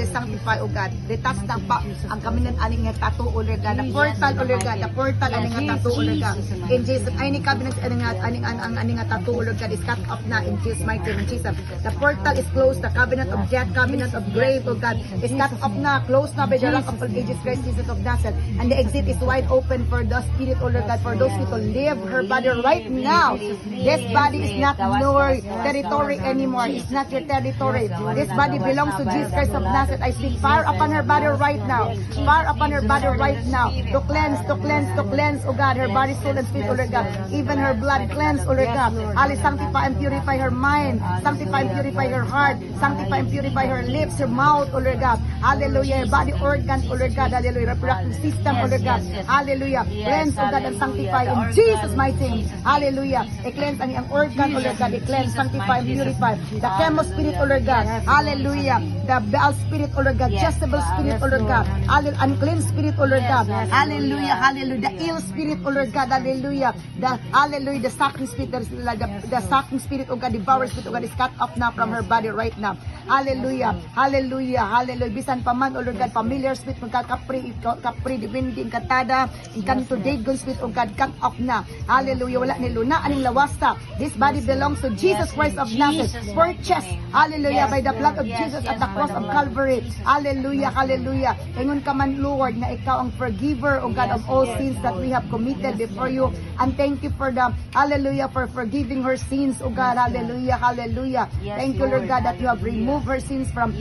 sanctify, O God. Detach na ang kaminan aning nga tattoo, O Lord God. The portal, O Lord God. The portal aning nga tattoo, O Lord God. In Jesus, any cabinet aning nga tattoo, O Lord God, is cut off na in Jesus' mighty name, Jesus. The portal is closed. The cabinet of death, cabinet of grave, O God, is cut off na, closed na by the rock of all ages, Christ Jesus of Nazareth. And the exit is wide open for the Spirit, O Lord God, for those people live her body right now. This body is not your territory anymore. It's not your territory. This body belongs to Jesus Christ of Nazareth. I speak fire upon her body right now. Fire upon her body right now. To cleanse, O God, her body, soul, and spirit, O Lord God. Even her blood cleanse, O Lord God. Ali, sanctify and purify her mind. Sanctify and purify her heart. Sanctify and purify her lips, her mouth, O Lord God. Hallelujah. Her body organs, O Lord God. Hallelujah. Reproductive system, O Lord God. Hallelujah. Cleanse, O God, and sanctify in Jesus' mighty name. Hallelujah. I-cleanse ang iyong organ, O Lord God. I-cleanse, sanctify, and purify. The chemo spirit, O Lord God. Hallelujah. The Baal spirit, O Lord God. Jezebel spirit, O Lord God. Unclean spirit, O Lord God. Hallelujah. Hallelujah. The ill spirit, O Lord God. Hallelujah. The sucking spirit, the sucking spirit, O God, devouring spirit, O God, is cut off now from her body right now. Hallelujah. Hallelujah. Hallelujah. Bisan pa man, O Lord God, familiar spirit, O God, kapri, dipindi, katada, kanto dagon spirit, O God, cut off na. Hallelujah. Wala ni luna, aning lawasta. This body belongs to Jesus Christ of Nazareth. Purchased, hallelujah, by the blood of Jesus at the cross of Calvary. Hallelujah. Hallelujah. Ingon ka man, Lord, na ikaw ang forgiver, O God, of all sins that we have committed before you. And thank you for the, hallelujah, for forgiving her sins, O God. Hallelujah. Hallelujah. Thank you, Lord God, that you have removed her sins from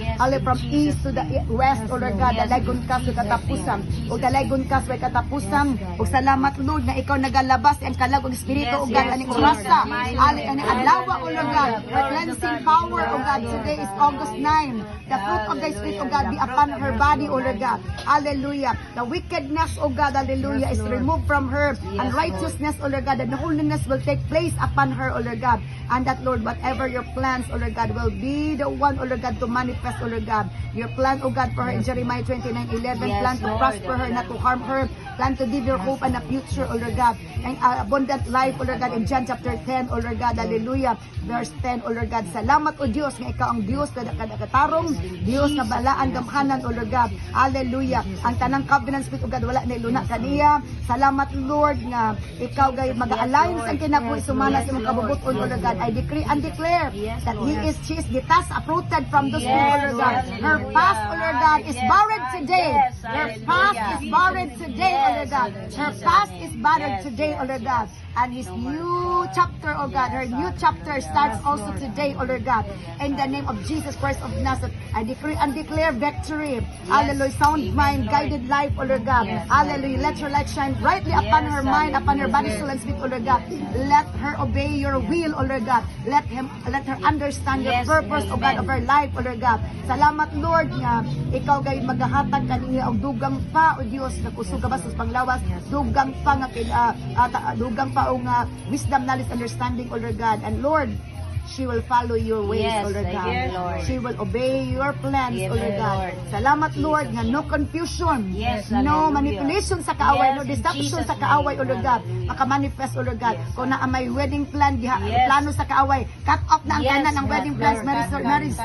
east to the west, O Lord God. Dalagon ka sa katapusan. O dalagon ka sa katapusan. O salamat, Lord, na ikaw nagalabas ang kalagong espiritu, O God, aning orasa. Aning adlawa, O Lord God. Her cleansing power, O God. Today is August 9. The fruit of the Spirit, O God, be upon her body, O Lord God. Hallelujah. The wickedness, O God, hallelujah, is removed from her. And righteousness, O Lord God, and holiness will take place upon her, O Lord God. And that, Lord, whatever your plans, O Lord God, will be the one, O Lord God, to manifest, O Lord God. Your plan, O God, for her in Jeremiah 29:11, plan to prosper her, not to harm her, plan to give her hope and a future, O Lord God. And abundant life, O Lord God, in John chapter 10, O Lord God, hallelujah, verse 10, O Lord God. Salamat, O Diyos, nga ikaw ang Diyos na nakatarong, Diyos na balaan, gamhanan, O Lord God. Hallelujah. Ang tanang covenant spirit, O God, wala na iluna kaniya. Salamat, Lord, nga ikaw gay mag-align sa kinabuhi sumana sa mga kabubuton, O Lord God. I decree and declare that she is detached, uprooted from those people, O Lord God. Her past, O Lord God, is buried today. Her past is buried today, O Lord God. Her past is buried today, O Lord God. And his new chapter, O God, her new chapter starts also today, O Lord God. In the name of Jesus Christ of Nazareth, I decree and declare victory. Hallelujah. Sound mind, guided life, O Lord God. Hallelujah. Let your light shine brightly upon her mind, upon her body, soul, and spirit, O Lord God. Let her obey your will, O Lord God. Let her understand your purpose, O God, of her life, O Lord God. Salamat, Lord, nga ikaw gay maghahatag kaniya og dugang pa, O Dios, na kusuga ba sa panglawas, dugang pa nga dugang pa o nga wisdom, knowledge, understanding, O Lord God. And Lord, she will follow your ways, O Lord God. She will obey your plans, O Lord God. Salamat, Lord, nga no confusion, no manipulation sa kaaway, no deception sa kaaway, O Lord God. Makamanifest, O Lord God. Kung na may wedding plan, plano sa kaaway, cut off na ang kanan ng wedding plans,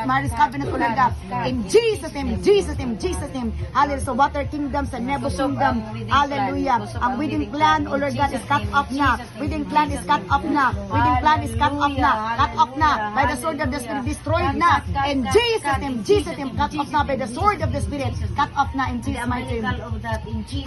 marriage covenant, O Lord God. In Jesus' name, Jesus' name, Jesus' name. Hallelujah. Sa water kingdom, sa Nebo kingdom. Hallelujah. Ang wedding plan, O Lord God, is cut off na. Wedding plan is cut off na. Wedding plan is cut off na. Cut off na by the sword of the Spirit, destroyed na in Jesus' name, cut off na by the sword of the Spirit, cut off na in Jesus' mighty name.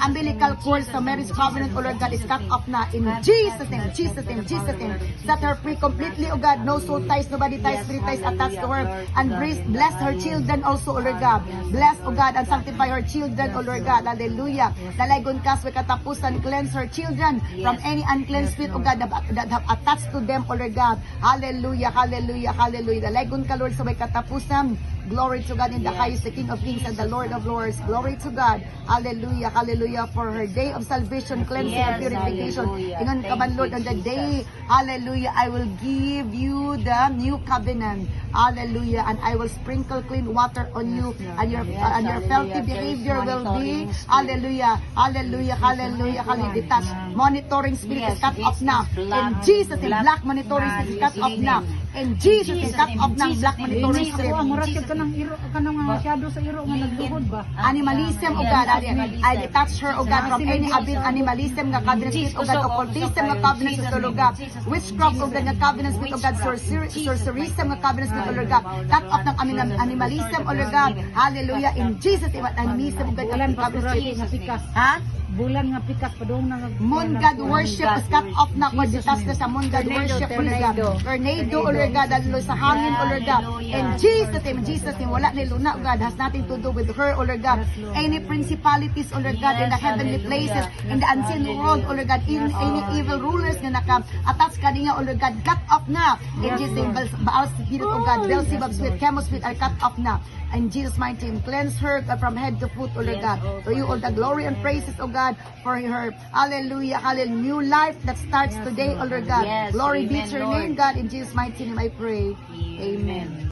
Umbilical cord sa marriage covenant, O Lord God, is cut off na in Jesus' name, Jesus' name, Jesus' name. Set her free completely, O God, no soul ties, no body ties, spirit ties attached to her, and bless her children also, O Lord God. Bless, O God, and sanctify her children, O Lord God. Hallelujah. Dalaygon kas with katapusan, cleanse her children from any unclean spirit, O God, that have attached to them, O Lord God. Hallelujah. Hallelujah, hallelujah. Dalagon ka, Lord, sa may katapusan. Glory to God in the highest, the King of Kings and the Lord of Lords. Glory to God. Hallelujah, hallelujah. For her day of salvation, cleansing, and purification. Ingon ka man, Lord, on the day, hallelujah, I will give you the new covenant. Hallelujah. And I will sprinkle clean water on you, and your filthy behavior will be, hallelujah, hallelujah, hallelujah, hallelujah, detached. Monitoring spirit is cut off now. In Jesus' name, black monitoring spirit is cut off now. In Jesus' name, cut off ng black monitoring Ako spirit. ang murakyat ka ng iro, ka ng shadow sa iro nga nagluhod ba? Animalism, O God, I detach her, O God, from any animalism nga covenant with, O God, occultism nga covenant with, O Lord God, witchcraft, O God, nga covenant with, O God, sorcerism nga covenant with, O Lord God, cut off ng animalism, O Lord God, hallelujah, in Jesus' name, at animalism, O God, Bulan pa covenant with, nga pikas. ha? Bulan nga pikas padung na Moon God worship is cut off na ko detach na sa Moon God worship, O Lord God. Tornado, O Lord God, dalo sa hangin, O Lord God. In Jesus' name, wala ni Luna, O God, has nothing to do with her, O Lord God. Any principalities, O Lord God, in the heavenly places, in the unseen world, O Lord God, in any evil rulers na naka-attach kaniya, O Lord God, cut off na. In Jesus' name, Baal Spirit, O God, Beelzebub Spirit, Chemo Spirit are cut off na. In Jesus' mighty name, cleanse her from head to foot, O Lord God. To you all the glory and praises, O God, for her. Hallelujah, hallelujah. New life that starts today, O Lord God. Yes, Glory be amen, to your Lord. name, God. In Jesus' mighty name, I pray. Amen.